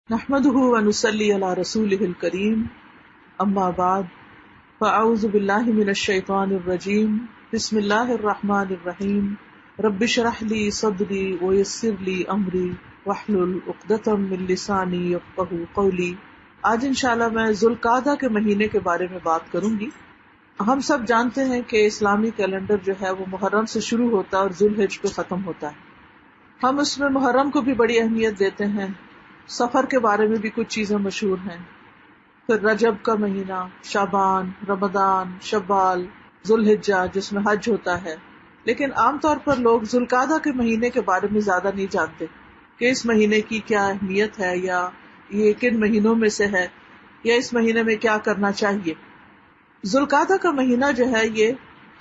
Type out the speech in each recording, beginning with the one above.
نحمده ونصلي على رسوله الكريم اما بعد فاعوذ بالله من الشيطان الرجيم بسم الله الرحمن الرحيم رب اشرح لي صدري ويسر لي امري واحلل عقدة من لساني يفقهوا قولي۔ آج انشاءاللہ میں ذوالقعدہ کے مہینے کے بارے میں بات کروں گی۔ ہم سب جانتے ہیں کہ اسلامی کیلنڈر جو ہے وہ محرم سے شروع ہوتا ہے اور ذوالحج پہ ختم ہوتا ہے۔ ہم اس میں محرم کو بھی بڑی اہمیت دیتے ہیں، سفر کے بارے میں بھی کچھ چیزیں مشہور ہیں، پھر رجب کا مہینہ، شعبان، رمضان، شوال، ذوالحجہ جس میں حج ہوتا ہے۔ لیکن عام طور پر لوگ ذوالقعدہ کے مہینے کے بارے میں زیادہ نہیں جانتے کہ اس مہینے کی کیا اہمیت ہے، یا یہ کن مہینوں میں سے ہے، یا اس مہینے میں کیا کرنا چاہیے۔ ذوالقعدہ کا مہینہ جو ہے یہ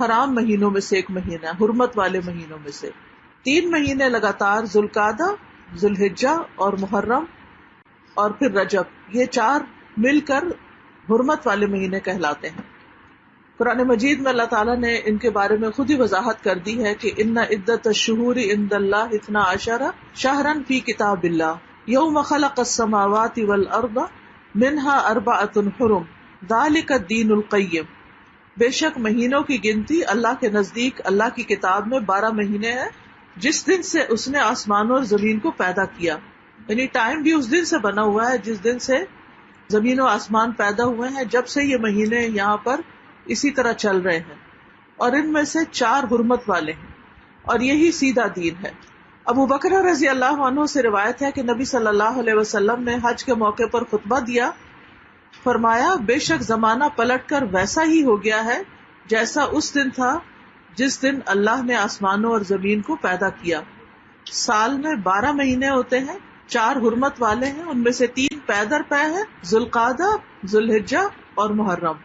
حرام مہینوں میں سے ایک مہینہ ہے، حرمت والے مہینوں میں سے۔ 3 مہینے لگاتار، ذوالقعدہ، ذوالحجہ اور محرم اور پھر رجب، یہ 4 مل کر حرمت والے مہینے کہلاتے ہیں۔ قرآن مجید میں اللہ تعالیٰ نے ان کے بارے میں خود ہی وضاحت کر دی ہے کہ ان عدت الشہور عند اللہ 12 شہرا فی کتاب اللہ یوم خلق السماوات والارض منها 4 حرم ذالک الدین القیم۔ بے شک مہینوں کی گنتی اللہ کے نزدیک اللہ کی کتاب میں 12 مہینے ہیں، جس دن سے اس نے آسمانوں اور زمین کو پیدا کیا، یعنی ٹائم بھی اس دن سے بنا ہوا ہے جس دن سے زمین و آسمان پیدا ہوئے ہیں، جب سے یہ مہینے یہاں پر اسی طرح چل رہے ہیں، اور ان میں سے 4 حرمت والے ہیں، اور یہی سیدھا دین ہے۔ ابو بکر رضی اللہ عنہ سے روایت ہے کہ نبی صلی اللہ علیہ وسلم نے حج کے موقع پر خطبہ دیا، فرمایا بے شک زمانہ پلٹ کر ویسا ہی ہو گیا ہے جیسا اس دن تھا جس دن اللہ نے آسمانوں اور زمین کو پیدا کیا۔ سال میں 12 مہینے ہوتے ہیں، 4 حرمت والے ہیں، ان میں سے 3 پے در پے ہیں، ذوالقعدہ، ذوالحجہ اور محرم،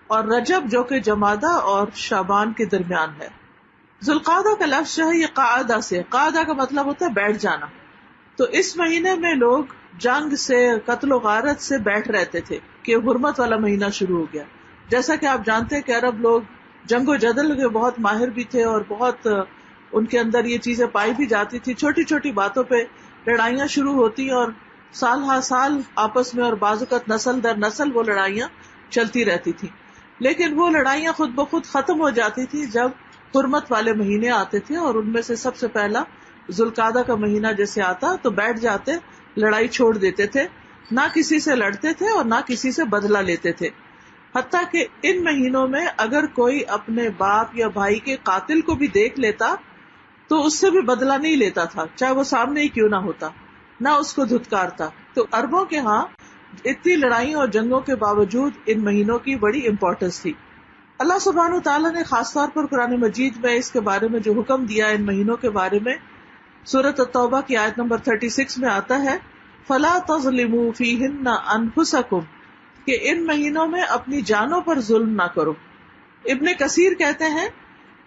اور رجب جو کہ جمادہ اور شعبان کے درمیان ہے۔ ذوالقعدہ کا لفظ جو ہے یہ قعدہ سے، قعدہ کا مطلب ہوتا ہے بیٹھ جانا، تو اس مہینے میں لوگ جنگ سے، قتل و غارت سے بیٹھ رہتے تھے کہ حرمت والا مہینہ شروع ہو گیا۔ جیسا کہ آپ جانتے ہیں کہ عرب لوگ جنگ و جدل کے بہت ماہر بھی تھے، اور بہت ان کے اندر یہ چیزیں پائی بھی جاتی تھی، چھوٹی چھوٹی باتوں پہ لڑائیاں شروع ہوتی اور سال ہر سال آپس میں، اور بعض اوقات نسل در نسل وہ لڑائیاں چلتی رہتی تھی۔ لیکن وہ لڑائیاں خود بخود ختم ہو جاتی تھی جب حرمت والے مہینے آتے تھے، اور ان میں سے سب سے پہلا ذوالقعدہ کا مہینہ جیسے آتا تو بیٹھ جاتے، لڑائی چھوڑ دیتے تھے، نہ کسی سے لڑتے تھے اور نہ کسی سے بدلہ لیتے تھے۔ حتیٰ کہ ان مہینوں میں اگر کوئی اپنے باپ یا بھائی کے قاتل کو بھی دیکھ لیتا تو اس سے بھی بدلہ نہیں لیتا تھا، چاہے وہ سامنے ہی کیوں نہ ہوتا، نہ اس کو دھتکارتا۔ تو عربوں کے ہاں اتنی لڑائیوں اور جنگوں کے باوجود ان مہینوں کی بڑی امپورٹنس تھی۔ اللہ سبحانہ تعالیٰ نے خاص طور پر قرآن مجید میں اس کے بارے میں جو حکم دیا ان مہینوں کے بارے میں، سورۃ التوبہ کی آیت نمبر 36 میں آتا ہے فَلَا تَظْلِمُوا فِيهِنَّ أَنفُسَكُمْ، کہ ان مہینوں میں اپنی جانوں پر ظلم نہ کرو۔ ابن کثیر کہتے ہیں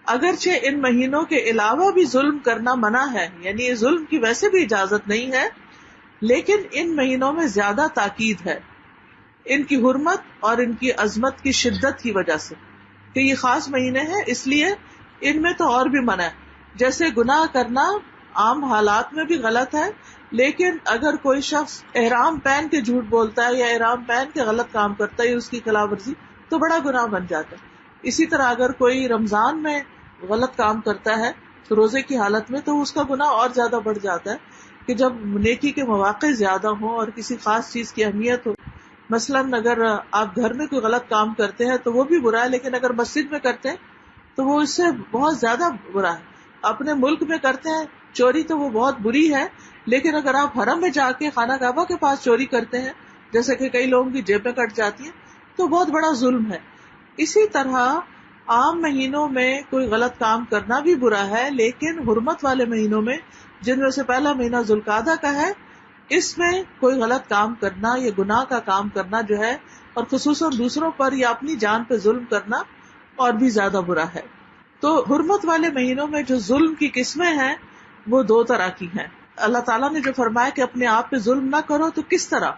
اگرچہ ان مہینوں کے علاوہ بھی ظلم کرنا منع ہے، یعنی یہ ظلم کی ویسے بھی اجازت نہیں ہے، لیکن ان مہینوں میں زیادہ تاکید ہے ان کی حرمت اور ان کی عظمت کی شدت کی وجہ سے، کہ یہ خاص مہینے ہیں، اس لیے ان میں تو اور بھی منع ہے۔ جیسے گناہ کرنا عام حالات میں بھی غلط ہے، لیکن اگر کوئی شخص احرام پہن کے جھوٹ بولتا ہے یا احرام پہن کے غلط کام کرتا ہے یا اس کی خلاف ورزی، تو بڑا گناہ بن جاتا ہے۔ اسی طرح اگر کوئی رمضان میں غلط کام کرتا ہے تو روزے کی حالت میں، تو اس کا گناہ اور زیادہ بڑھ جاتا ہے کہ جب نیکی کے مواقع زیادہ ہوں اور کسی خاص چیز کی اہمیت ہو۔ مثلاً اگر آپ گھر میں کوئی غلط کام کرتے ہیں تو وہ بھی برا ہے، لیکن اگر مسجد میں کرتے ہیں تو وہ اس سے بہت زیادہ برا ہے۔ اپنے ملک میں کرتے ہیں چوری تو وہ بہت بری ہے، لیکن اگر آپ حرم میں جا کے خانہ کعبہ کے پاس چوری کرتے ہیں، جیسے کہ کئی لوگوں کی جیبیں کٹ جاتی ہیں، تو بہت بڑا ظلم ہے۔ اسی طرح عام مہینوں میں کوئی غلط کام کرنا بھی برا ہے، لیکن حرمت والے مہینوں میں، جن میں سے پہلا مہینہ ذوالقعدہ کا ہے، اس میں کوئی غلط کام کرنا یا گناہ کا کام کرنا جو ہے، اور خصوصاً دوسروں پر یا اپنی جان پہ ظلم کرنا اور بھی زیادہ برا ہے۔ تو حرمت والے مہینوں میں جو ظلم کی قسمیں ہیں وہ 2 طرح کی ہیں۔ اللہ تعالیٰ نے جو فرمایا کہ اپنے آپ پہ ظلم نہ کرو، تو کس طرح؟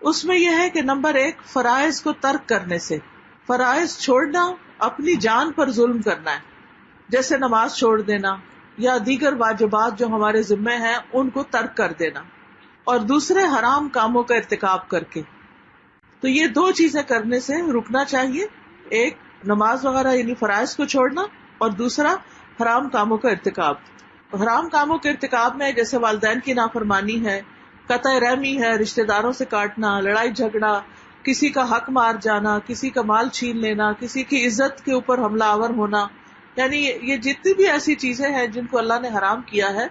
اس میں یہ ہے کہ نمبر 1 فرائض کو ترک کرنے سے، فرائض چھوڑنا، اپنی جان پر ظلم کرنا ہے، جیسے نماز چھوڑ دینا یا دیگر واجبات جو ہمارے ذمہ ہیں ان کو ترک کر دینا۔ اور دوسرے حرام کاموں کا ارتکاب کر کے. تو یہ دو چیزیں کرنے سے رکنا چاہیے، ایک نماز وغیرہ یعنی فرائض کو چھوڑنا، اور دوسرا حرام کاموں کا ارتکاب. حرام کاموں کے ارتکاب میں جیسے والدین کی نافرمانی ہے، قطع رحمی ہے، رشتہ داروں سے کاٹنا، لڑائی جھگڑا، کسی کا حق مار جانا، کسی کا مال چھین لینا، کسی کی عزت کے اوپر حملہ آور ہونا، یعنی یہ جتنی بھی ایسی چیزیں ہیں جن کو اللہ نے حرام کیا ہے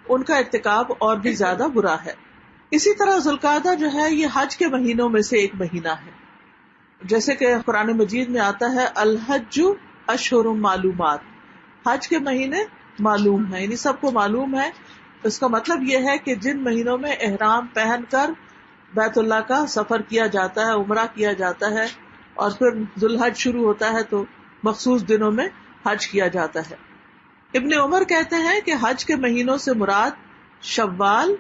ان کا ارتکاب اور بھی زیادہ برا ہے. اسی طرح ذوالقعدہ جو ہے یہ حج کے مہینوں میں سے ایک مہینہ ہے، جیسے کہ قرآن مجید میں آتا ہے الحج اشہر معلومات، حج کے مہینے معلوم ہیں، یعنی سب کو معلوم ہے. اس کا مطلب یہ ہے کہ جن مہینوں میں احرام پہن کر بیت اللہ کا سفر کیا جاتا ہے، عمرہ کیا جاتا ہے، اور پھر ذوالحج شروع ہوتا ہے تو مخصوص دنوں میں حج کیا جاتا ہے. ابن عمر کہتے ہیں کہ حج کے مہینوں سے مراد شوال،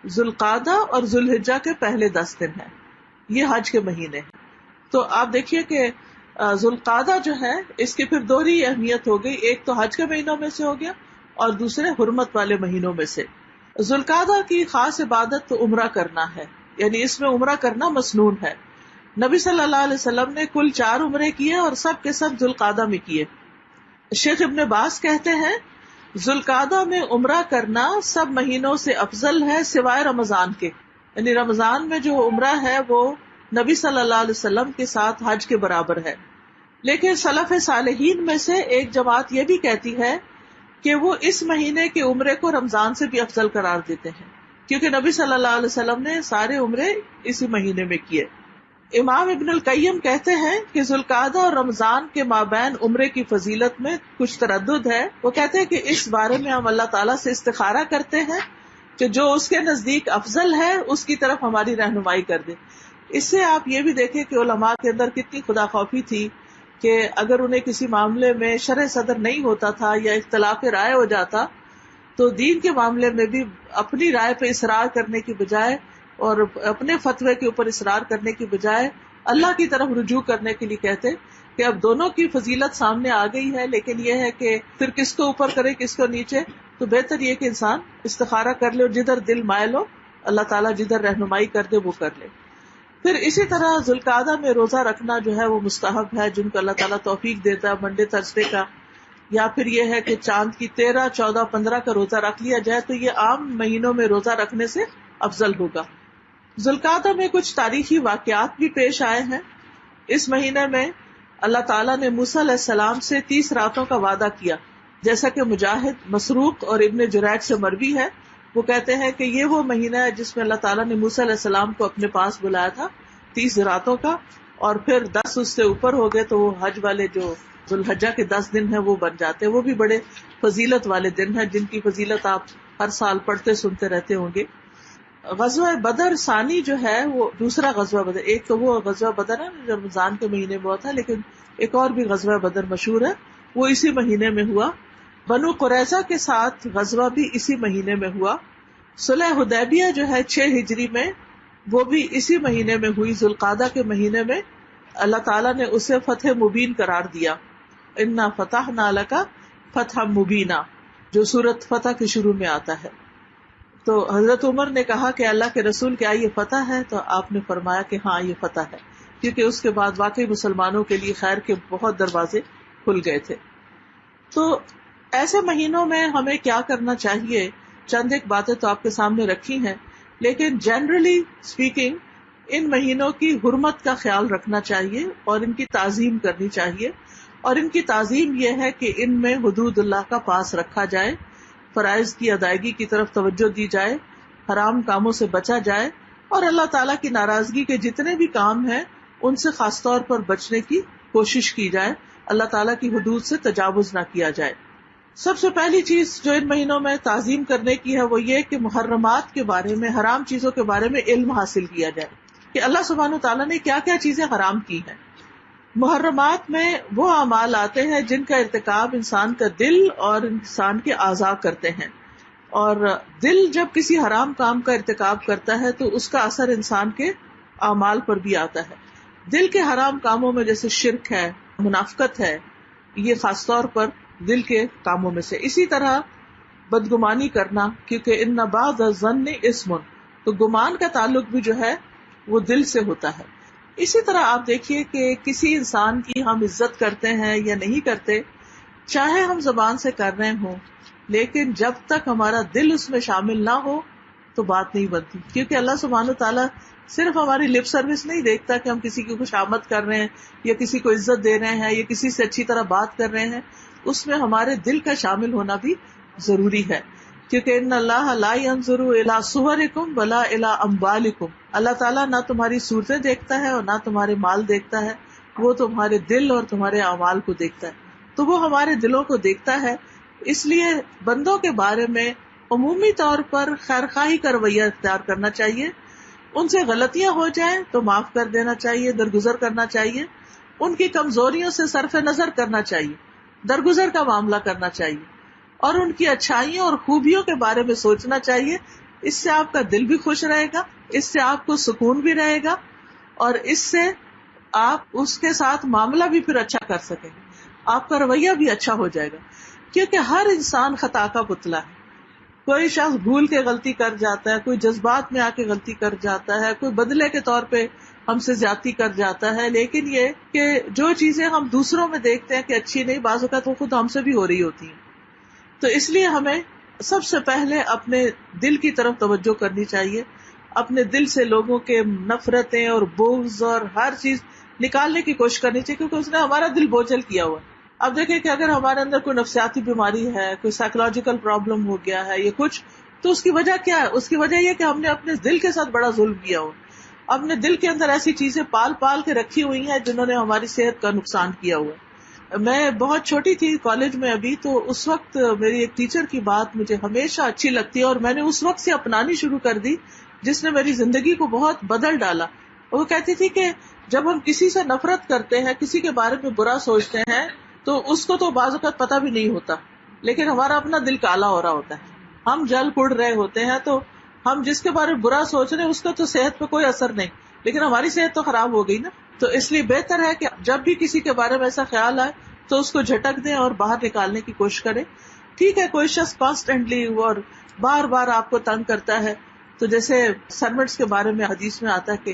ذوالقعدہ اور ذوالحجہ کے پہلے 10 دن ہیں، یہ حج کے مہینے ہیں. تو آپ دیکھیے کہ ذوالقعدہ جو ہے اس کی پھر دوہری اہمیت ہو گئی، ایک تو حج کے مہینوں میں سے ہو گیا اور دوسرے حرمت والے مہینوں میں سے. ذوالقعدہ کی خاص عبادت تو عمرہ کرنا ہے، یعنی اس میں عمرہ کرنا مسنون ہے. نبی صلی اللہ علیہ وسلم نے کل 4 عمرے کیے اور سب کے سب ذوالقعدہ میں کیے. شیخ ابن باز کہتے ہیں ذوالقعدہ میں عمرہ کرنا سب مہینوں سے افضل ہے سوائے رمضان کے، یعنی رمضان میں جو عمرہ ہے وہ نبی صلی اللہ علیہ وسلم کے ساتھ حج کے برابر ہے. لیکن سلف صالحین میں سے ایک جماعت یہ بھی کہتی ہے کہ وہ اس مہینے کے عمرے کو رمضان سے بھی افضل قرار دیتے ہیں، کیونکہ نبی صلی اللہ علیہ وسلم نے سارے عمرے اسی مہینے میں کیے. امام ابن القیم کہتے ہیں کہ ذوالقعدہ اور رمضان کے مابین عمرے کی فضیلت میں کچھ تردد ہے. وہ کہتے ہیں کہ اس بارے میں ہم اللہ تعالیٰ سے استخارہ کرتے ہیں کہ جو اس کے نزدیک افضل ہے اس کی طرف ہماری رہنمائی کر دے. اس سے آپ یہ بھی دیکھیں کہ علماء کے اندر کتنی خدا خوفی تھی کہ اگر انہیں کسی معاملے میں شرح صدر نہیں ہوتا تھا یا اختلاف رائے ہو جاتا تو دین کے معاملے میں بھی اپنی رائے پہ اصرار کرنے کی بجائے اور اپنے فتوے کے اوپر اصرار کرنے کی بجائے اللہ کی طرف رجوع کرنے کے لیے کہتے کہ اب دونوں کی فضیلت سامنے آ گئی ہے، لیکن یہ ہے کہ پھر کس کو اوپر کرے کس کو نیچے. تو بہتر یہ کہ انسان استخارہ کر لے اور جدھر دل مائل ہو اللہ تعالیٰ جدھر رہنمائی کر دے وہ کر لے. پھر اسی طرح ذوالقعدہ میں روزہ رکھنا جو ہے وہ مستحب ہے، جن کو اللہ تعالیٰ توفیق دیتا ہے منڈے تھرسڈے کا، یا پھر یہ ہے کہ چاند کی 13، 14، 15 کا روزہ رکھ لیا جائے تو یہ عام مہینوں میں روزہ رکھنے سے افضل ہوگا. ذوالقعدہ میں کچھ تاریخی واقعات بھی پیش آئے ہیں. اس مہینے میں اللہ تعالیٰ نے موسیٰ علیہ السلام سے 30 راتوں کا وعدہ کیا، جیسا کہ مجاہد، مسروق اور ابن جریج سے مروی ہے. وہ کہتے ہیں کہ یہ وہ مہینہ ہے جس میں اللہ تعالیٰ نے موسیٰ علیہ السلام کو اپنے پاس بلایا تھا 30 راتوں کا، اور پھر 10 اس سے اوپر ہو گئے تو وہ حج والے جو ذوالحجہ کے 10 دن ہیں وہ بن جاتے ہیں. وہ بھی بڑے فضیلت والے دن ہیں جن کی فضیلت آپ ہر سال پڑھتے سنتے رہتے ہوں گے. غزوہ بدر ثانی جو ہے وہ دوسرا غزوہ بدر، ایک تو وہ غزوہ بدر ہے جو رمضان کے مہینے میں ہوا تھا، لیکن ایک اور بھی غزوہ بدر مشہور ہے وہ اسی مہینے میں ہوا. بنو قریظہ کے ساتھ غزوہ بھی اسی مہینے میں ہوا. صلح حدیبیہ جو ہے 6 ہجری میں، وہ بھی اسی مہینے میں ہوئی. ذوالقعدہ کے مہینے میں اللہ تعالیٰ نے اسے فتح مبین قرار دیا. انا فتحنا لک فتحا مبینا جو سورۃ فتح کے شروع میں آتا ہے. تو حضرت عمر نے کہا کہ اللہ کے رسول کیا یہ فتح ہے؟ تو آپ نے فرمایا کہ ہاں یہ فتح ہے، کیونکہ اس کے بعد واقعی مسلمانوں کے لیے خیر کے بہت دروازے کھل گئے تھے. تو ایسے مہینوں میں ہمیں کیا کرنا چاہیے؟ چند ایک باتیں تو آپ کے سامنے رکھی ہیں، لیکن جنرلی اسپیکنگ ان مہینوں کی حرمت کا خیال رکھنا چاہیے اور ان کی تعظیم کرنی چاہیے. اور ان کی تعظیم یہ ہے کہ ان میں حدود اللہ کا پاس رکھا جائے، فرائض کی ادائیگی کی طرف توجہ دی جائے، حرام کاموں سے بچا جائے، اور اللہ تعالیٰ کی ناراضگی کے جتنے بھی کام ہیں ان سے خاص طور پر بچنے کی کوشش کی جائے، اللہ تعالیٰ کی حدود سے تجاوز نہ کیا جائے. سب سے پہلی چیز جو ان مہینوں میں تعظیم کرنے کی ہے وہ یہ کہ محرمات کے بارے میں، حرام چیزوں کے بارے میں علم حاصل کیا جائے کہ اللہ سبحانہ تعالیٰ نے کیا کیا چیزیں حرام کی ہیں. محرمات میں وہ اعمال آتے ہیں جن کا ارتکاب انسان کا دل اور انسان کے اعضاء کرتے ہیں، اور دل جب کسی حرام کام کا ارتکاب کرتا ہے تو اس کا اثر انسان کے اعمال پر بھی آتا ہے. دل کے حرام کاموں میں جیسے شرک ہے، منافقت ہے، یہ خاص طور پر دل کے کاموں میں سے. اسی طرح بدگمانی کرنا، کیونکہ ان بعض الظن اسم، تو گمان کا تعلق بھی جو ہے وہ دل سے ہوتا ہے. اسی طرح آپ دیکھیے کہ کسی انسان کی ہم عزت کرتے ہیں یا نہیں کرتے، چاہے ہم زبان سے کر رہے ہوں، لیکن جب تک ہمارا دل اس میں شامل نہ ہو تو بات نہیں بنتی. کیونکہ اللہ سبحانہ تعالیٰ صرف ہماری لپ سروس نہیں دیکھتا کہ ہم کسی کی خوشامد کر رہے ہیں یا کسی کو عزت دے رہے ہیں یا کسی سے اچھی طرح بات کر رہے ہیں، اس میں ہمارے دل کا شامل ہونا بھی ضروری ہے. کیونکہ ان اللہ لا ينظر الى صورکم ولا الى اموالکم، اللہ تعالیٰ نہ تمہاری صورتیں دیکھتا ہے اور نہ تمہارے مال دیکھتا ہے، وہ تمہارے دل اور تمہارے اعمال کو دیکھتا ہے. تو وہ ہمارے دلوں کو دیکھتا ہے. اس لیے بندوں کے بارے میں عمومی طور پر خیر خواہی کا رویہ اختیار کرنا چاہیے. ان سے غلطیاں ہو جائیں تو معاف کر دینا چاہیے، درگزر کرنا چاہیے. ان کی کمزوریوں سے صرف نظر کرنا چاہیے، درگزر کا معاملہ کرنا چاہیے، اور ان کی اچھائیوں اور خوبیوں کے بارے میں سوچنا چاہیے. اس سے آپ کا دل بھی خوش رہے گا، اس سے آپ کو سکون بھی رہے گا، اور اس سے آپ اس کے ساتھ معاملہ بھی پھر اچھا کر سکیں گے، آپ کا رویہ بھی اچھا ہو جائے گا. کیونکہ ہر انسان خطا کا پتلا ہے. کوئی شخص بھول کے غلطی کر جاتا ہے، کوئی جذبات میں آ کے غلطی کر جاتا ہے، کوئی بدلے کے طور پہ ہم سے زیادتی کر جاتا ہے. لیکن یہ کہ جو چیزیں ہم دوسروں میں دیکھتے ہیں کہ اچھی نہیں، بعض اوقات وہ خود ہم سے بھی ہو رہی ہوتی ہیں. تو اس لیے ہمیں سب سے پہلے اپنے دل کی طرف توجہ کرنی چاہیے. اپنے دل سے لوگوں کے نفرتیں اور بغض اور ہر چیز نکالنے کی کوشش کرنی چاہیے، کیونکہ اس نے ہمارا دل بوجھل کیا ہوا ہے. اب دیکھیں کہ اگر ہمارے اندر کوئی نفسیاتی بیماری ہے، کوئی سائیکولوجیکل پرابلم ہو گیا ہے یا کچھ، تو اس کی وجہ کیا ہے؟ اس کی وجہ یہ کہ ہم نے اپنے دل کے ساتھ بڑا ظلم کیا ہو، اپنے دل کے اندر ایسی چیزیں پال پال کے رکھی ہوئی ہیں جنہوں نے ہماری صحت کا نقصان کیا ہوا ہے. میں بہت چھوٹی تھی کالج میں ابھی، تو اس وقت میری ایک ٹیچر کی بات مجھے ہمیشہ اچھی لگتی ہے اور میں نے اس وقت سے اپنانی شروع کر دی، جس نے میری زندگی کو بہت بدل ڈالا. وہ کہتی تھی کہ جب ہم کسی سے نفرت کرتے ہیں، کسی کے بارے میں برا سوچتے ہیں، تو اس کو تو بعض اوقات پتہ بھی نہیں ہوتا، لیکن ہمارا اپنا دل کالا ہو رہا ہوتا ہے، ہم جل پڑ رہے ہوتے ہیں. تو ہم جس کے بارے میں برا سوچ رہے ہیں اس کا تو صحت پہ کوئی اثر نہیں، لیکن ہماری صحت تو خراب ہو گئی نا. تو اس لیے بہتر ہے کہ جب بھی کسی کے بارے میں ایسا خیال آئے تو اس کو جھٹک دیں اور باہر نکالنے کی کوشش کریں. ٹھیک ہے، کوئی شخص کانسٹینٹلی اور بار بار آپ کو تنگ کرتا ہے، تو جیسے سرونٹس کے بارے میں حدیث میں آتا ہے کہ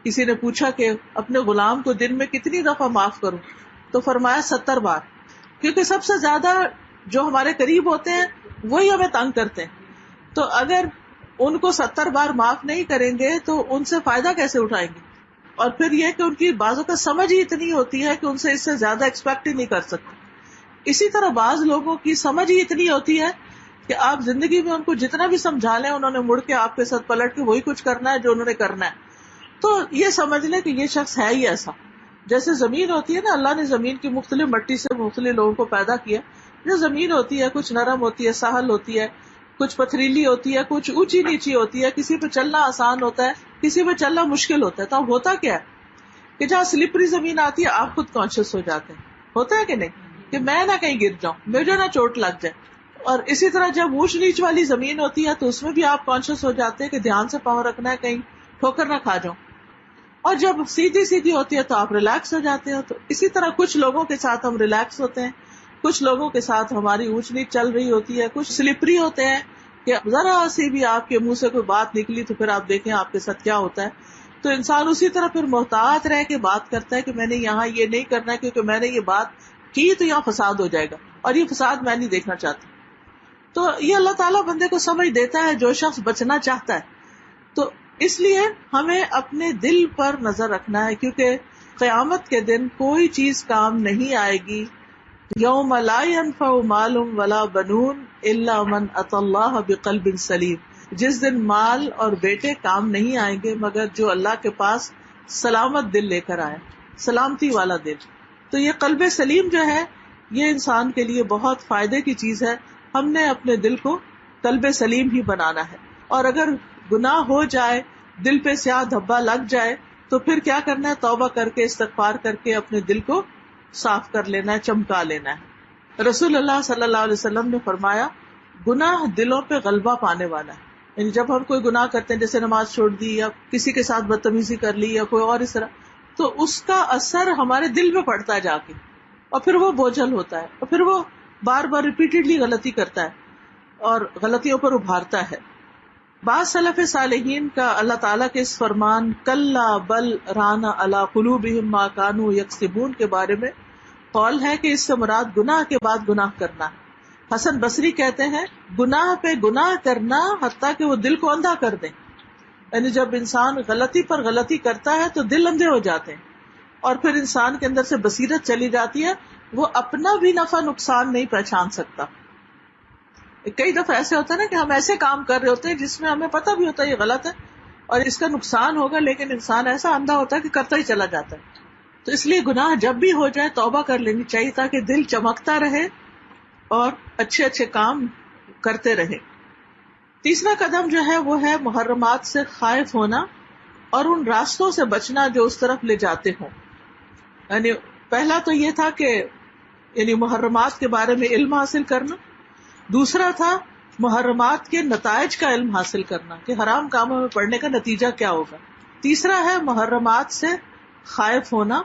کسی نے پوچھا کہ اپنے غلام کو دن میں کتنی دفعہ معاف کروں، تو فرمایا 70 بار. کیونکہ سب سے زیادہ جو ہمارے قریب ہوتے ہیں وہی ہمیں تنگ کرتے ہیں. تو اگر ان کو 70 بار معاف نہیں کریں گے تو ان سے فائدہ کیسے اٹھائیں گے؟ اور پھر یہ کہ ان کی بازوں کا سمجھ ہی اتنی ہوتی ہے کہ ان سے اس سے زیادہ ایکسپیکٹ ہی نہیں کر سکتے. اسی طرح بعض لوگوں کی سمجھ ہی اتنی ہوتی ہے کہ آپ زندگی میں ان کو جتنا بھی سمجھا لیں، انہوں نے مڑ کے آپ کے ساتھ پلٹ کے وہی کچھ کرنا ہے جو انہوں نے کرنا ہے. تو یہ سمجھ لیں کہ یہ شخص ہے ہی ایسا. جیسے زمین ہوتی ہے نا، اللہ نے زمین کی مختلف مٹی سے مختلف لوگوں کو پیدا کیا. جو زمین ہوتی ہے کچھ نرم ہوتی ہے، سہل ہوتی ہے، کچھ پتھریلی ہوتی ہے، کچھ اونچی نیچی ہوتی ہے، کسی پہ چلنا آسان ہوتا ہے، کسی پہ چلنا مشکل ہوتا ہے. تو اب ہوتا کیا ہے کہ جہاں سلپری زمین آتی ہے آپ خود کانشیس ہو جاتے ہیں، ہوتا ہے کہ نہیں، کہ میں نہ کہیں گر جاؤں، مجھے نہ چوٹ لگ جائے. اور اسی طرح جب اونچ نیچ والی زمین ہوتی ہے تو اس میں بھی آپ کانشیس ہو جاتے ہیں کہ دھیان سے پاؤں رکھنا ہے، کہیں ٹھوکر نہ کھا جاؤں. اور جب سیدھی سیدھی ہوتی ہے تو آپ ریلیکس ہو جاتے ہیں. تو اسی طرح کچھ لوگوں کے ساتھ ہم ریلیکس ہوتے ہیں، کچھ لوگوں کے ساتھ ہماری اونچ نیچ چل رہی ہوتی ہے، کچھ سلپری ہوتے ہیں کہ ذرا سی بھی آپ کے منہ سے کوئی بات نکلی تو پھر آپ دیکھیں آپ کے ساتھ کیا ہوتا ہے. تو انسان اسی طرح پھر محتاط رہ کے بات کرتا ہے کہ میں نے یہاں یہ نہیں کرنا ہے، کیونکہ میں نے یہ بات کی تو یہاں فساد ہو جائے گا، اور یہ فساد میں نہیں دیکھنا چاہتا. تو یہ اللہ تعالیٰ بندے کو سمجھ دیتا ہے جو شخص بچنا چاہتا ہے. تو اس لیے ہمیں اپنے دل پر نظر رکھنا ہے، کیونکہ قیامت کے دن کوئی چیز کام نہیں آئے گی. یوم لا ينفع مال ولا بنون الا من اتى اللہ بقلب سلیم. جس دن مال اور بیٹے کام نہیں آئیں گے مگر جو اللہ کے پاس سلامت دل لے کر آئے، سلامتی والا دل. تو یہ قلب سلیم جو ہے یہ انسان کے لیے بہت فائدے کی چیز ہے. ہم نے اپنے دل کو قلب سلیم ہی بنانا ہے. اور اگر گناہ ہو جائے، دل پہ سیاہ دھبا لگ جائے، تو پھر کیا کرنا ہے؟ توبہ کر کے استغفار کر کے اپنے دل کو صاف کر لینا ہے، چمکا لینا ہے. رسول اللہ صلی اللہ علیہ وسلم نے فرمایا گناہ دلوں پہ غلبہ پانے والا ہے. یعنی جب ہم کوئی گناہ کرتے ہیں، جیسے نماز چھوڑ دی یا کسی کے ساتھ بدتمیزی کر لی یا کوئی اور اس طرح، تو اس کا اثر ہمارے دل میں پڑتا ہے جا کے، اور پھر وہ بوجھل ہوتا ہے، اور پھر وہ بار بار ریپیٹڈلی غلطی کرتا ہے اور غلطیوں پر ابھارتا ہے. بعض سلف صالحین کا اللہ تعالیٰ کے اس فرمان کلا بل رانا علی قلوبہم ما کانوا یکسبون کے بارے میں قول ہے کہ اس سے مراد گناہ کے بعد گناہ کرنا ہے۔ حسن بصری کہتے ہیں گناہ پہ گناہ کرنا حتیٰ کہ وہ دل کو اندھا کر دیں، یعنی جب انسان غلطی پر غلطی کرتا ہے تو دل اندھے ہو جاتے ہیں اور پھر انسان کے اندر سے بصیرت چلی جاتی ہے، وہ اپنا بھی نفع نقصان نہیں پہچان سکتا۔ کئی دفعہ ایسے ہوتا ہے نا کہ ہم ایسے کام کر رہے ہوتے ہیں جس میں ہمیں پتہ بھی ہوتا ہے یہ غلط ہے اور اس کا نقصان ہوگا، لیکن انسان ایسا اندھا ہوتا ہے کہ کرتا ہی چلا جاتا ہے۔ تو اس لیے گناہ جب بھی ہو جائے توبہ کر لینی چاہیے تاکہ دل چمکتا رہے اور اچھے اچھے کام کرتے رہے۔ تیسرا قدم جو ہے وہ ہے محرمات سے خائف ہونا اور ان راستوں سے بچنا جو اس طرف لے جاتے ہوں۔ یعنی پہلا تو یہ تھا کہ یعنی محرمات کے بارے میں علم حاصل کرنا، دوسرا تھا محرمات کے نتائج کا علم حاصل کرنا کہ حرام کاموں میں پڑنے کا نتیجہ کیا ہوگا، تیسرا ہے محرمات سے خائف ہونا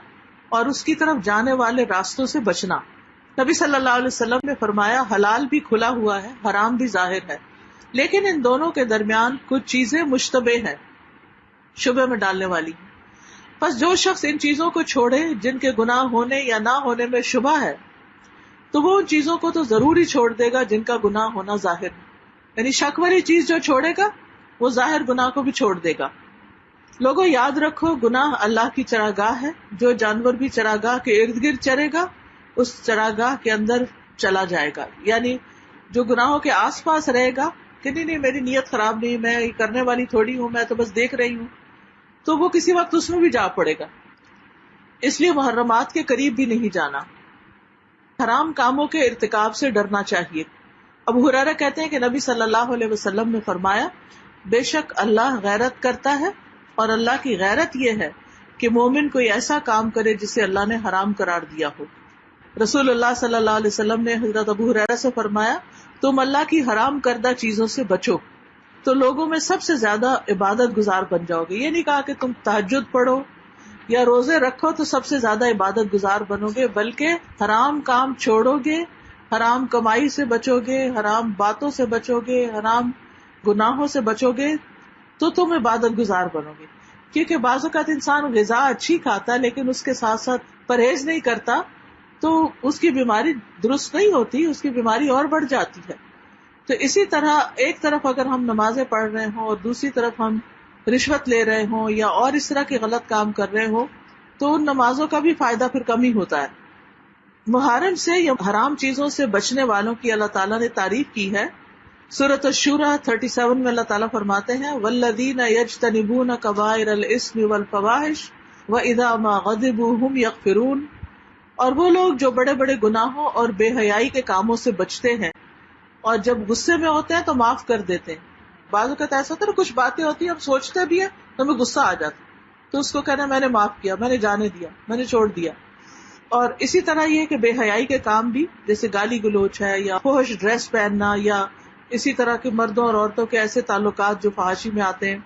اور اس کی طرف جانے والے راستوں سے بچنا۔ نبی صلی اللہ علیہ وسلم نے فرمایا حلال بھی کھلا ہوا ہے، حرام بھی ظاہر ہے، لیکن ان دونوں کے درمیان کچھ چیزیں مشتبہ ہیں، شبہ میں ڈالنے والی ہیں۔ پس جو شخص ان چیزوں کو چھوڑے جن کے گناہ ہونے یا نہ ہونے میں شبہ ہے تو وہ ان چیزوں کو تو ضرور ہی چھوڑ دے گا جن کا گناہ ہونا ظاہر ہے، یعنی شک والی چیز جو چھوڑے گا وہ ظاہر گناہ کو بھی چھوڑ دے گا۔ لوگوں یاد رکھو گناہ اللہ کی چراگاہ ہے، جو جانور بھی چراگاہ کے ارد گرد چرے گا اس چراگاہ کے اندر چلا جائے گا، یعنی جو گناہوں کے آس پاس رہے گا کہ نہیں میری نیت خراب نہیں، میں یہ کرنے والی تھوڑی ہوں، میں تو بس دیکھ رہی ہوں، تو وہ کسی وقت اس میں بھی جا پڑے گا۔ اس لیے محرمات کے قریب بھی نہیں جانا، حرام کاموں کے ارتکاب سے ڈرنا چاہیے۔ ابو ہریرہ کہتے ہیں کہ نبی صلی اللہ علیہ وسلم نے فرمایا بے شک اللہ غیرت کرتا ہے اور اللہ کی غیرت یہ ہے کہ مومن کوئی ایسا کام کرے جسے اللہ نے حرام قرار دیا ہو۔ رسول اللہ صلی اللہ علیہ وسلم نے حضرت ابو ہریرہ سے فرمایا تم اللہ کی حرام کردہ چیزوں سے بچو تو لوگوں میں سب سے زیادہ عبادت گزار بن جاؤ گے۔ یہ نہیں کہا کہ تم تہجد پڑھو یا روزے رکھو تو سب سے زیادہ عبادت گزار بنو گے، بلکہ حرام کام چھوڑو گے، حرام کمائی سے بچو گے، حرام باتوں سے بچو گے، حرام گناہوں سے بچو گے تو تم عبادت گزار بنو گے۔ کیونکہ بعض اوقات انسان غذا اچھی کھاتا ہے لیکن اس کے ساتھ ساتھ پرہیز نہیں کرتا تو اس کی بیماری درست نہیں ہوتی، اس کی بیماری اور بڑھ جاتی ہے۔ تو اسی طرح ایک طرف اگر ہم نمازیں پڑھ رہے ہوں اور دوسری طرف ہم رشوت لے رہے ہوں یا اور اس طرح کے غلط کام کر رہے ہوں تو ان نمازوں کا بھی فائدہ پھر کم ہی ہوتا ہے۔ محرم سے یا حرام چیزوں سے بچنے والوں کی اللہ تعالیٰ نے تعریف کی ہے۔ سورۃ الشورى 37 میں اللہ تعالیٰ فرماتے ہیں والذین یجتنبون کبائر الاسم والفواحش واذا ما غضبوا هم یغفرون، اور وہ لوگ جو بڑے بڑے گناہوں اور بے حیائی کے کاموں سے بچتے ہیں اور جب غصے میں ہوتے ہیں تو معاف کر دیتے ہیں۔ بعض اوقات ایسا ہوتا ہے کچھ باتیں ہوتی ہیں ہم سوچتے بھی ہیں تو ہمیں غصہ آ جاتا تو اس کو کہنا میں نے معاف کیا، میں نے جانے دیا، میں نے چھوڑ دیا۔ اور اسی طرح یہ کہ بے حیائی کے کام بھی جیسے گالی گلوچ ہے یا فحش ڈریس پہننا یا اسی طرح کے مردوں اور عورتوں کے ایسے تعلقات جو فحاشی میں آتے ہیں۔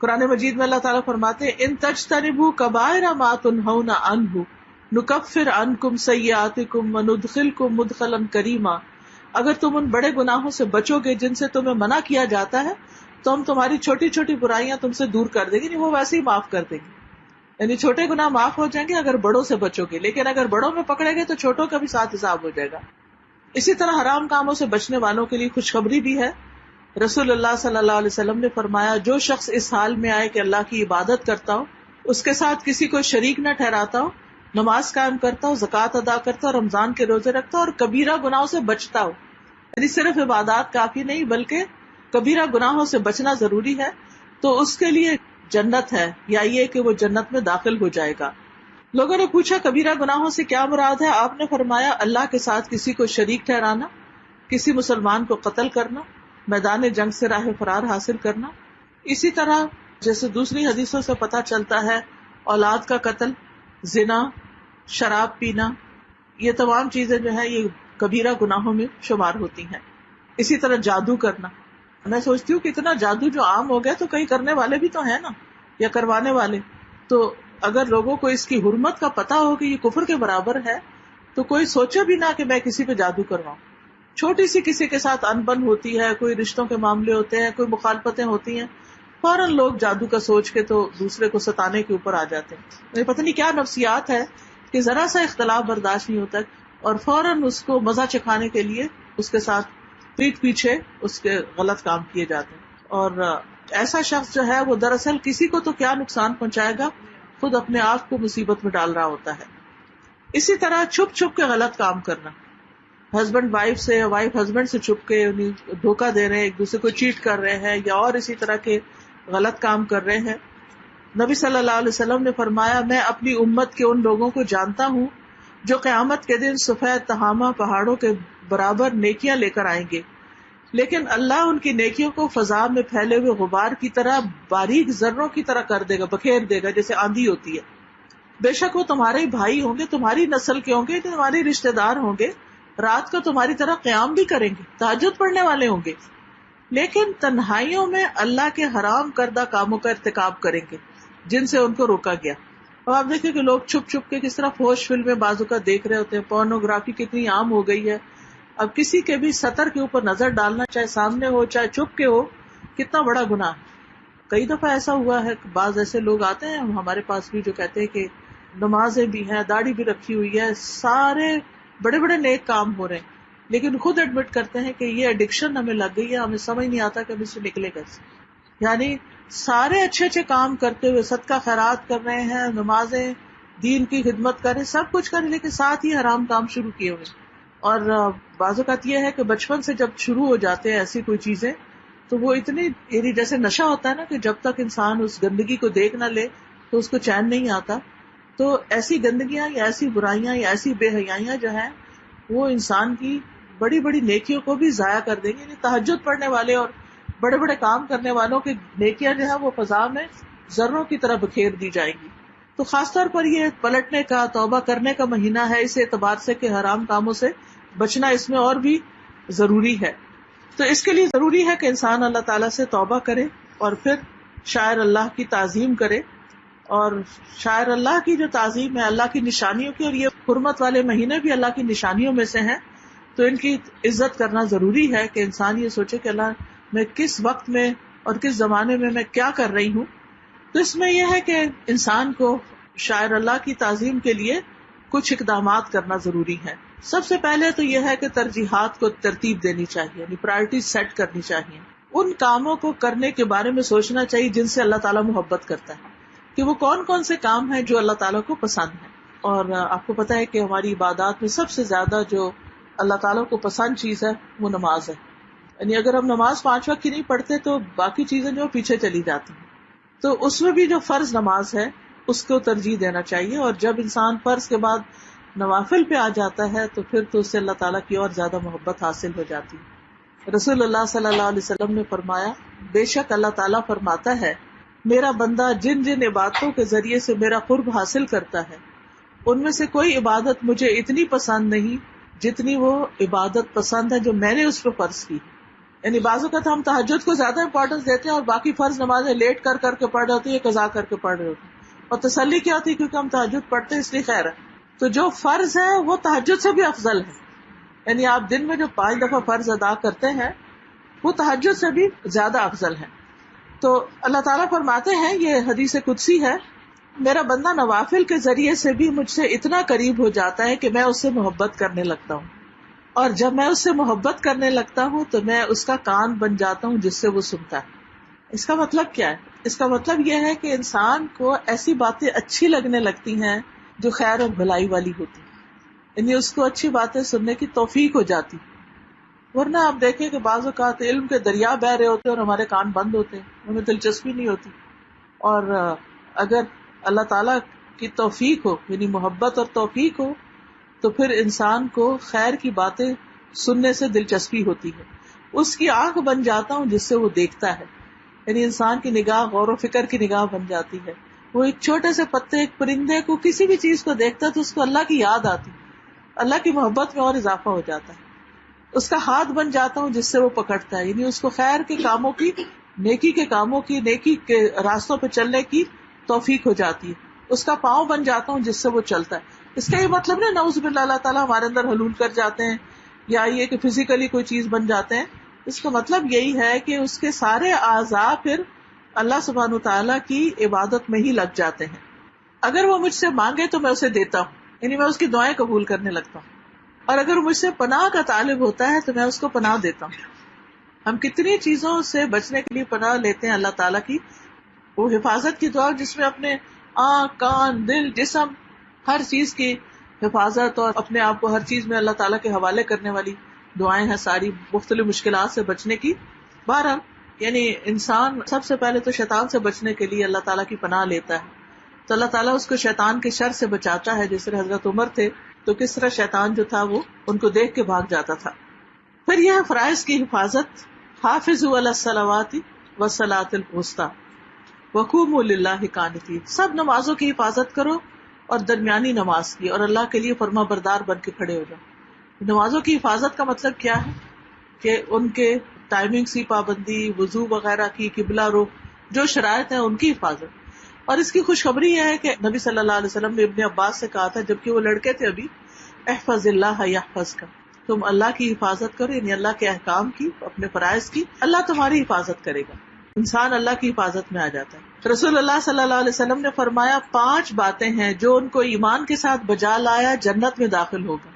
قرآن مجید میں اللہ تعالیٰ فرماتے ہیں ان تجتنبوا کبائر ما تنہون عنہ نکفر عنکم سیئاتکم وندخلکم مدخلا کریما، اگر تم ان بڑے گناہوں سے بچو گے جن سے تمہیں منع کیا جاتا ہے تو ہم تمہاری چھوٹی چھوٹی برائیاں تم سے دور کر دیں گے، وہ ویسے ہی معاف کر دیں گے۔ یعنی چھوٹے گناہ معاف ہو جائیں گے اگر بڑوں سے بچو گے، لیکن اگر بڑوں میں پکڑے گے تو چھوٹوں کا بھی ساتھ حساب ہو جائے گا۔ اسی طرح حرام کاموں سے بچنے والوں کے لیے خوشخبری بھی ہے۔ رسول اللہ صلی اللہ علیہ وسلم نے فرمایا جو شخص اس حال میں آئے کہ اللہ کی عبادت کرتا ہو، اس کے ساتھ کسی کو شریک نہ ٹھہراتا ہو، نماز قائم کرتا ہو، زکوٰۃ ادا کرتا ہو، رمضان کے روزے رکھتا ہو اور کبیرہ گناہوں سے بچتا ہو، یعنی صرف عبادات کافی نہیں بلکہ کبیرہ گناہوں سے بچنا ضروری ہے، تو اس کے لیے جنت ہے یا یہ کہ وہ جنت میں داخل ہو جائے گا۔ لوگوں نے پوچھا کبیرہ گناہوں سے کیا مراد ہے؟ آپ نے فرمایا اللہ کے ساتھ کسی کو شریک ٹھہرانا، کسی مسلمان کو قتل کرنا، میدان جنگ سے راہ فرار حاصل کرنا۔ اسی طرح جیسے دوسری حدیثوں سے پتہ چلتا ہے اولاد کا قتل، زنا، شراب پینا، یہ تمام چیزیں جو ہیں یہ کبیرہ گناہوں میں شمار ہوتی ہیں۔ اسی طرح جادو کرنا، میں سوچتی ہوں کہ اتنا جادو جو عام ہو گیا تو کئی کرنے والے بھی تو ہیں نا یا کروانے والے، تو اگر لوگوں کو اس کی حرمت کا پتہ ہو کہ یہ کفر کے برابر ہے تو کوئی سوچے بھی نہ کہ میں کسی پہ جادو کرواؤں۔ چھوٹی سی کسی کے ساتھ انبن ہوتی ہے، کوئی رشتوں کے معاملے ہوتے ہیں، کوئی مخالفتیں ہوتی ہیں، فوراً لوگ جادو کا سوچ کے تو دوسرے کو ستانے کے اوپر آ جاتے ہیں. مجھے پتہ نہیں کیا نفسیات ہے کہ ذرا سا اختلاف برداشت نہیں ہوتا اور فوراً اس کو مزہ چکھانے کے لیے اس کے ساتھ پیٹ پیچھے اس کے غلط کام کیے جاتے ہیں. اور ایسا شخص جو ہے وہ دراصل کسی کو تو کیا نقصان پہنچائے گا، خود اپنے آپ کو مصیبت میں ڈال رہا ہوتا ہے. اسی طرح چھپ چھپ کے غلط کام کرنا، ہسبینڈ وائف سے، وائف ہسبینڈ سے چھپ کے دھوکہ دے رہے ہیں، ایک دوسرے کو چیٹ کر رہے ہیں یا اور اسی طرح کے غلط کام کر رہے ہیں. نبی صلی اللہ علیہ وسلم نے فرمایا، میں اپنی امت کے ان لوگوں کو جانتا ہوں جو قیامت کے دن سفید تہامہ پہاڑوں کے برابر نیکیاں لے کر آئیں گے، لیکن اللہ ان کی نیکیوں کو فضا میں پھیلے ہوئے غبار کی طرح باریک ذروں کی طرح کر دے گا، بکھیر دے گا جیسے آندھی ہوتی ہے. بے شک وہ تمہارے ہی بھائی ہوں گے، تمہاری نسل کے ہوں گے، تمہارے رشتے دار ہوں گے، رات کو تمہاری طرح قیام بھی کریں گے، تہجد پڑھنے والے ہوں گے، لیکن تنہائیوں میں اللہ کے حرام کردہ کاموں کا ارتکاب کریں گے جن سے ان کو روکا گیا. اب آپ دیکھیں کہ لوگ چھپ چھپ کے کس طرح فوش فلمیں بازو کا دیکھ رہے ہوتے ہیں، پورنوگرافی کتنی عام ہو گئی ہے. اب کسی کے بھی سطر کے اوپر نظر ڈالنا، چاہے سامنے ہو چاہے چھپ کے ہو، کتنا بڑا گناہ. کئی دفعہ ایسا ہوا ہے کہ بعض ایسے لوگ آتے ہیں ہمارے پاس بھی جو کہتے ہیں کہ نمازیں بھی ہیں، داڑھی بھی رکھی ہوئی ہے، سارے بڑے بڑے نیک کام ہو رہے ہیں، لیکن خود ایڈمٹ کرتے ہیں کہ یہ ایڈکشن ہمیں لگ گئی ہے، ہمیں سمجھ نہیں آتا کہ ہم اس سے نکلے کیسے. یعنی سارے اچھے اچھے کام کرتے ہوئے صدقہ خیرات کر رہے ہیں، نمازیں، دین کی خدمت کر رہے ہیں، سب کچھ کر رہے ہیں، لیکن ساتھ ہی حرام کام شروع کیے ہوئے. اور بعض اوقات یہ ہے کہ بچپن سے جب شروع ہو جاتے ہیں ایسی کوئی چیزیں تو وہ اتنی، یعنی جیسے نشہ ہوتا ہے نا کہ جب تک انسان اس گندگی کو دیکھ نہ لے تو اس کو چین نہیں آتا. تو ایسی گندگیاں یا ایسی برائیاں یا ایسی بے حیائیاں جو ہیں وہ انسان کی بڑی بڑی نیکیوں کو بھی ضائع کر دیں گے. یعنی تہجد پڑھنے والے اور بڑے بڑے کام کرنے والوں کی نیکیاں جو ہے وہ فضا میں ذروں کی طرح بکھیر دی جائیں گی. تو خاص طور پر یہ پلٹنے کا، توبہ کرنے کا مہینہ ہے، اس اعتبار سے کہ حرام کاموں سے بچنا اس میں اور بھی ضروری ہے. تو اس کے لیے ضروری ہے کہ انسان اللہ تعالیٰ سے توبہ کرے اور پھر شاعر اللہ کی تعظیم کرے. اور شاعر اللہ کی جو تعظیم ہے اللہ کی نشانیوں کی، اور یہ حرمت والے مہینے بھی اللہ کی نشانیوں میں سے ہیں، تو ان کی عزت کرنا ضروری ہے کہ انسان یہ سوچے کہ اللہ میں کس وقت میں اور کس زمانے میں کیا کر رہی ہوں. تو اس میں یہ ہے کہ انسان کو شاعر اللہ کی تعظیم کے لیے کچھ اقدامات کرنا ضروری ہے. سب سے پہلے تو یہ ہے کہ ترجیحات کو ترتیب دینی چاہیے، یعنی پرائرٹی سیٹ کرنی چاہیے. ان کاموں کو کرنے کے بارے میں سوچنا چاہیے جن سے اللہ تعالیٰ محبت کرتا ہے، کہ وہ کون کون سے کام ہیں جو اللہ تعالیٰ کو پسند ہیں. اور آپ کو پتہ ہے کہ ہماری عبادات میں سب سے زیادہ جو اللہ تعالیٰ کو پسند چیز ہے وہ نماز ہے. یعنی اگر ہم نماز 5 وقت کی نہیں پڑھتے تو باقی چیزیں جو پیچھے چلی جاتی ہیں. تو اس میں بھی جو فرض نماز ہے اس کو ترجیح دینا چاہیے. اور جب انسان فرض کے بعد نوافل پہ آ جاتا ہے تو پھر تو اس سے اللہ تعالیٰ کی اور زیادہ محبت حاصل ہو جاتی ہے. رسول اللہ صلی اللہ علیہ وسلم نے فرمایا، بے شک اللہ تعالیٰ فرماتا ہے میرا بندہ جن جن عبادتوں کے ذریعے سے میرا قرب حاصل کرتا ہے ان میں سے کوئی عبادت مجھے اتنی پسند نہیں جتنی وہ عبادت پسند ہے جو میں نے اس پہ فرض کی. یعنی بعض اوقات ہم تہجد کو زیادہ امپورٹنس دیتے ہیں اور باقی فرض نمازیں لیٹ کر کر کے پڑھ رہے ہوتی ہیں، قضا کر کے پڑھ رہے ہوتے ہیں، اور تسلی کیا ہوتی ہے کیونکہ ہم تہجد پڑھتے ہیں اس لیے خیر ہے. تو جو فرض ہے وہ تہجد سے بھی افضل ہے. یعنی آپ دن میں جو 5 دفعہ فرض ادا کرتے ہیں وہ تہجد سے بھی زیادہ افضل ہے. تو اللہ تعالیٰ فرماتے ہیں، یہ حدیث قدسی ہے، میرا بندہ نوافل کے ذریعے سے بھی مجھ سے اتنا قریب ہو جاتا ہے کہ میں اس سے محبت کرنے لگتا ہوں، اور جب میں اس سے محبت کرنے لگتا ہوں تو میں اس کا کان بن جاتا ہوں جس سے وہ سنتا ہے. اس کا مطلب کیا ہے؟ اس کا مطلب یہ ہے کہ انسان کو ایسی باتیں اچھی لگنے لگتی ہیں جو خیر اور بھلائی والی ہوتی، یعنی اس کو اچھی باتیں سننے کی توفیق ہو جاتی. ورنہ آپ دیکھیں کہ بعض اوقات علم کے دریا بہ رہے ہوتے ہیں اور ہمارے کان بند ہوتے ہیں، ہمیں دلچسپی نہیں ہوتی. اور اگر اللہ تعالیٰ کی توفیق ہو، یعنی محبت اور توفیق ہو، تو پھر انسان کو خیر کی باتیں سننے سے دلچسپی ہوتی ہے. اس کی آنکھ بن جاتا ہوں جس سے وہ دیکھتا ہے، یعنی انسان کی نگاہ غور و فکر کی نگاہ بن جاتی ہے. وہ ایک چھوٹے سے پتے، ایک پرندے کو، کسی بھی چیز کو دیکھتا ہے تو اس کو اللہ کی یاد آتی، اللہ کی محبت میں اور اضافہ ہو جاتا ہے. اس کا ہاتھ بن جاتا ہوں جس سے وہ پکڑتا ہے، یعنی اس کو خیر کے کاموں کی، نیکی کے کاموں کی، نیکی کے راستوں پہ چلنے کی توفیق ہو جاتی ہے. اس کا پاؤں بن جاتا ہوں جس سے وہ چلتا ہے. اس کا یہ مطلب نہیں نعوذ باللہ اللہ تعالیٰ ہمارے اندر حلول کر جاتے ہیں یا یہ کہ فزیکلی کوئی چیز بن جاتے ہیں. اس کا مطلب یہی ہے کہ اس کے سارے اعضاء پھر اللہ سبحانہ تعالیٰ کی عبادت میں ہی لگ جاتے ہیں. اگر وہ مجھ سے مانگے تو میں اسے دیتا ہوں، یعنی میں اس کی دعائیں قبول کرنے لگتا ہوں. اور اگر مجھ سے پناہ کا طالب ہوتا ہے تو میں اس کو پناہ دیتا ہوں. ہم کتنی چیزوں سے بچنے کے لیے پناہ لیتے ہیں اللہ تعالیٰ کی. وہ حفاظت کی دعا جس میں اپنے آنکھ، کان، دل، جسم، ہر چیز کی حفاظت اور اپنے آپ کو ہر چیز میں اللہ تعالیٰ کے حوالے کرنے والی دعائیں ہیں، ساری مختلف مشکلات سے بچنے کی. بہرحال یعنی انسان سب سے پہلے تو شیطان سے بچنے کے لیے اللہ تعالیٰ کی پناہ لیتا ہے، تو اللہ تعالیٰ اس کو شیطان کے شر سے بچاتا ہے. جس طرح حضرت عمر تھے تو کس طرح شیطان جو تھا وہ ان کو دیکھ کے بھاگ جاتا تھا. پھر یہ فرائض کی حفاظت، حافظوا علی الصلوات والصلاۃ الوسطی وقوموا للہ قانتین. سب نمازوں کی حفاظت کرو اور درمیانی نماز کی، اور اللہ کے لیے فرما بردار بن کے کھڑے ہو جاؤ. نمازوں کی حفاظت کا مطلب کیا ہے کہ ان کے ٹائمنگ کی پابندی، وضو وغیرہ کی، قبلہ رخ، جو شرائط ہیں ان کی حفاظت. اور اس کی خوشخبری یہ ہے کہ نبی صلی اللہ علیہ وسلم نے ابن عباس سے کہا تھا جبکہ وہ لڑکے تھے ابھی، احفظ اللہ یحفظک، تم اللہ کی حفاظت کرو، یعنی اللہ کے احکام کی، اپنے فرائض کی، اللہ تمہاری حفاظت کرے گا. انسان اللہ کی حفاظت میں آ جاتا ہے. رسول اللہ صلی اللہ علیہ وسلم نے فرمایا 5 باتیں ہیں جو ان کو ایمان کے ساتھ بجا لایا جنت میں داخل ہوگا.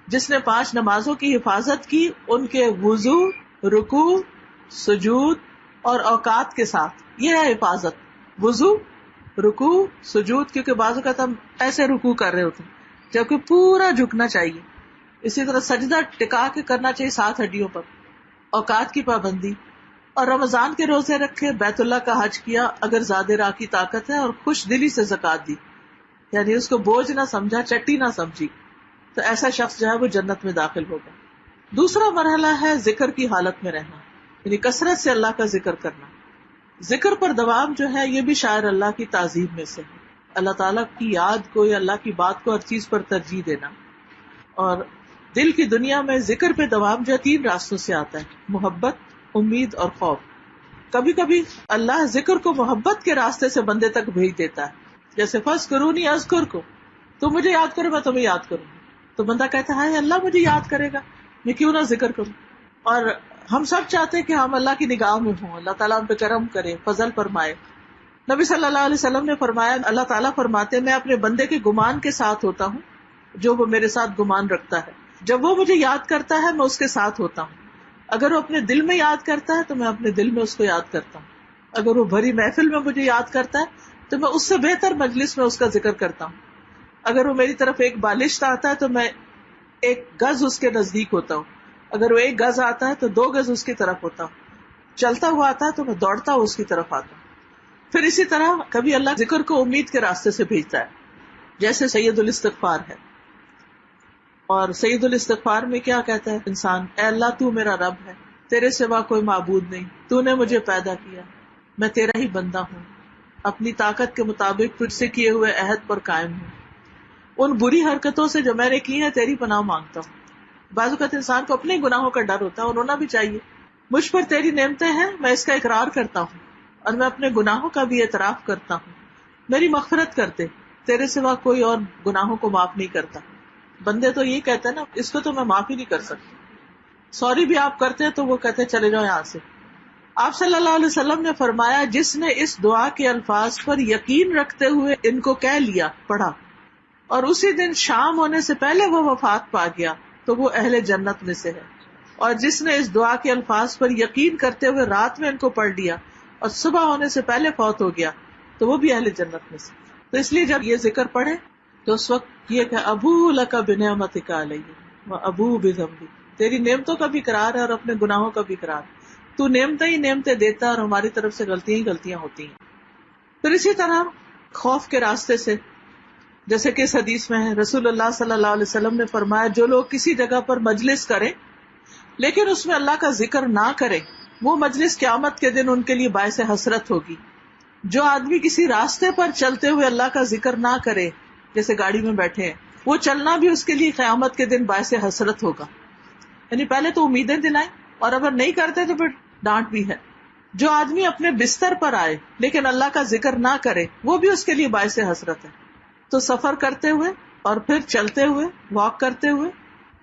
جس نے 5 نمازوں کی حفاظت کی، ان کے وضو، رکوع، سجود اور اوقات کے ساتھ. یہ ہے حفاظت، وضو، رکوع، سجود، کیونکہ بعض اوقات ہم ایسے رکوع کر رہے ہوتے ہیں جبکہ پورا جھکنا چاہیے. اسی طرح سجدہ ٹکا کے کرنا چاہیے 7 ہڈیوں پر. اوقات کی پابندی، اور رمضان کے روزے رکھے، بیت اللہ کا حج کیا اگر زیادہ راہ کی طاقت ہے، اور خوش دلی سے زکات دی، یعنی اس کو بوجھ نہ سمجھا، چٹی نہ سمجھی، تو ایسا شخص جو ہے وہ جنت میں داخل ہوگا. دوسرا مرحلہ ہے ذکر کی حالت میں رہنا، یعنی کثرت سے اللہ کا ذکر کرنا. ذکر پر دوام جو ہے یہ بھی شاعر اللہ کی تعظیم میں سے ہے. اللہ تعالیٰ کی یاد کو یا اللہ کی بات کو ہر چیز پر ترجیح دینا. اور دل کی دنیا میں ذکر پہ دوام جو 3 راستوں سے آتا ہے: محبت، امید اور خوف. کبھی کبھی اللہ ذکر کو محبت کے راستے سے بندے تک بھیج دیتا ہے، جیسے فاذکرونی اذکرکم، تم مجھے یاد کرو میں تمہیں یاد کروں. تو بندہ کہتا ہے اللہ مجھے یاد کرے گا، میں کیوں نہ ذکر کروں. اور ہم سب چاہتے ہیں کہ ہم اللہ کی نگاہ میں ہوں، اللہ تعالیٰ ہم پہ کرم کرے، فضل فرمائے. نبی صلی اللہ علیہ وسلم نے فرمایا، اللہ تعالیٰ فرماتے میں اپنے بندے کے گمان کے ساتھ ہوتا ہوں جو وہ میرے ساتھ گمان رکھتا ہے. جب وہ مجھے یاد کرتا ہے میں اس کے ساتھ ہوتا ہوں. اگر وہ اپنے دل میں یاد کرتا ہے تو میں اپنے دل میں اس کو یاد کرتا ہوں. اگر وہ بھری محفل میں مجھے یاد کرتا ہے تو میں اس سے بہتر مجلس میں اس کا ذکر کرتا ہوں. اگر وہ میری طرف ایک بالشت آتا ہے تو میں 1 گز اس کے نزدیک ہوتا ہوں. اگر وہ 1 گز آتا ہے تو 2 گز اس کی طرف ہوتا ہوں. چلتا ہوا آتا ہے تو میں دوڑتا ہوں اس کی طرف آتا ہوں. پھر اسی طرح کبھی اللہ ذکر کو امید کے راستے سے بھیجتا ہے، جیسے سید الاستغفار ہے. اور سید الاستغفار میں کیا کہتا ہے انسان؟ اے اللہ تو میرا رب ہے، تیرے سوا کوئی معبود نہیں، تو نے مجھے پیدا کیا، میں تیرا ہی بندہ ہوں، اپنی طاقت کے مطابق تجھ سے کیے ہوئے عہد پر قائم ہوں، ان بری حرکتوں سے جو میں نے کی ہیں تیری پناہ مانگتا ہوں. بعض اوقات انسان کو اپنے گناہوں کا ڈر ہوتا ہے اور رونا بھی چاہیے. مجھ پر تیری نعمتیں ہیں، میں اس کا اقرار کرتا ہوں اور میں اپنے گناہوں کا بھی اعتراف کرتا ہوں، میری مغفرت کرتے، تیرے سوا کوئی اور گناہوں کو معاف نہیں کرتا. بندے تو یہی کہتے ہیں نا، اس کو تو میں معاف ہی نہیں کر سکتی. سوری بھی آپ کرتے ہیں تو وہ کہتے ہیں چلے جاؤ یہاں سے. آپ صلی اللہ علیہ وسلم نے فرمایا، جس نے اس دعا کے الفاظ پر یقین رکھتے ہوئے ان کو کہہ لیا، پڑھا، اور اسی دن شام ہونے سے پہلے وہ وفات پا گیا تو وہ اہل جنت میں سے ہے. اور جس نے اس دعا کے الفاظ پر یقین کرتے ہوئے رات میں ان کو پڑھ لیا اور صبح ہونے سے پہلے فوت ہو گیا تو وہ بھی اہل جنت میں سے. تو اس لیے جب یہ ذکر پڑھے تو اس وقت یہ کہ ابو لک بنعمتک علی و ابو بذنبی، تیری نعمتوں کا بھی اقرار ہے اور اپنے گناہوں کا بھی اقرار. تو نعمتیں ہی نعمتیں دیتا اور ہماری طرف سے غلطیاں ہی غلطیاں ہوتی ہیں. پھر اسی طرح خوف کے راستے سے، جیسے کہ اس حدیث میں ہے، رسول اللہ صلی اللہ علیہ وسلم نے فرمایا، جو لوگ کسی جگہ پر مجلس کریں لیکن اس میں اللہ کا ذکر نہ کرے، وہ مجلس قیامت کے دن ان کے لیے باعث حسرت ہوگی. جو آدمی کسی راستے پر چلتے ہوئے اللہ کا ذکر نہ کرے، جیسے گاڑی میں بیٹھے ہیں، وہ چلنا بھی اس کے لیے قیامت کے دن باعث حسرت ہوگا. یعنی پہلے تو امیدیں دلائیں، اور اگر نہیں کرتے تو پھر ڈانٹ بھی ہے. جو آدمی اپنے بستر پر آئے لیکن اللہ کا ذکر نہ کرے، وہ بھی اس کے لیے باعث حسرت ہے. تو سفر کرتے ہوئے اور پھر چلتے ہوئے، واک کرتے ہوئے،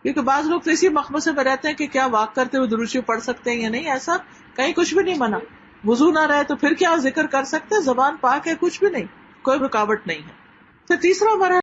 کیونکہ بعض لوگ تو اسی مخمصے میں رہتے ہیں کہ کیا واک کرتے ہوئے درود شریف پڑھ سکتے ہیں یا نہیں. ایسا کہیں کچھ بھی نہیں منع. وضو نہ رہے تو پھر کیا ذکر کر سکتے ہیں؟ زبان پاک ہے، کچھ بھی نہیں، کوئی رکاوٹ نہیں ہے. پھر تیسرا مرحلہ